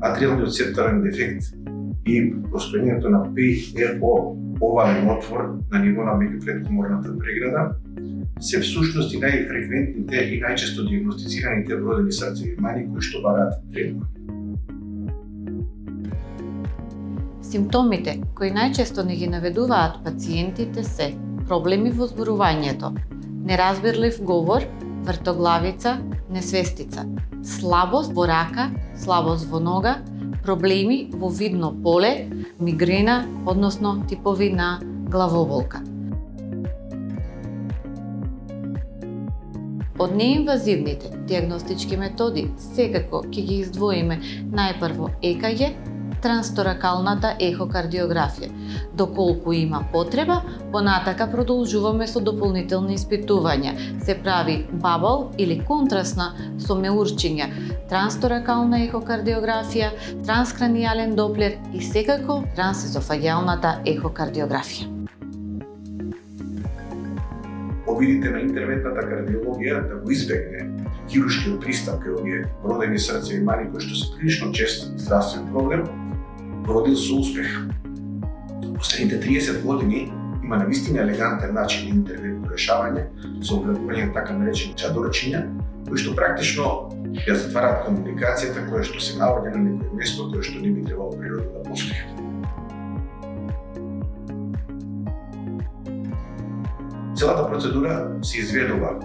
атриалниот септарен дефект и постојањето на ПРО, овален отвор на ниво на меѓупредкоморната преграда, се всушност и најфреквентните и најчесто диагностицираните вродени срцеви мани кои што бараат третман. Симптомите кои најчесто не ги наведуваат пациентите се проблеми во зборувањето, неразбирлив говор, вртоглавица, несвестица, слабост во рака, слабост во нога, проблеми во видно поле, мигрена, односно типови на главоболка. Од неинвазивните диагностички методи секако ќе ги издвоиме најпрво ЕКГ, трансторакалната ехокардиографија. Доколку има потреба, понатака продолжуваме со дополнителни испитувања. Се прави бабл или контрасна со меурчиња, трансторакална ехокардиографија, транскранијален доплер и секако трансезофагијалната ехокардиографија. Обидите на интервентната кардиологија да го избегне хируршкиот пристап кај овие вродени срцеви мани кои што се прилично чест здравствен проблем, родил со успех. Последните 30 години има навистина елегантен начин на интервентно решавање со вградување на така наречени чадорчиња, кои што практично ја затвараат комуникацијата која што се наоѓа на некој место кое што не би требало природа да постои. Целата процедура се изведува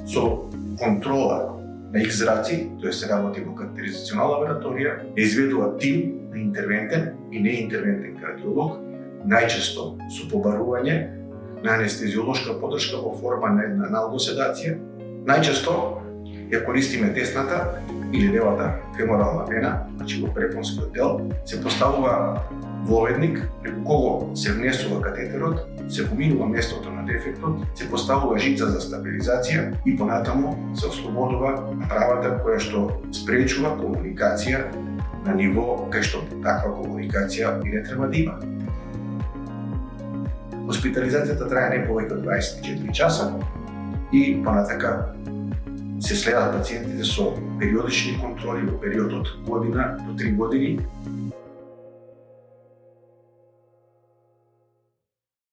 со контрола на икс-зраци, тоа се работи во карактеризационална лабораторија, изведува тим на интервентен и неинтервентен кардиолог, најчесто со побарување на анестезиолошка поддршка во форма на една аналгоседација. Најчесто ја користиме десната или левата феморална вена, значи во препонскиот дел, се поставува воведник преку кого се внесува катетерот, се поминува местото на дефектот, се поставува жица за стабилизација и понатаму се ослободува правата која што спречува комуникација на ниво кај што таква комуникација и не треба да има. Хоспитализацијата трае не повеќе од 24 часа и понатака се следат пациентите со периодични контроли во период од година до 3 години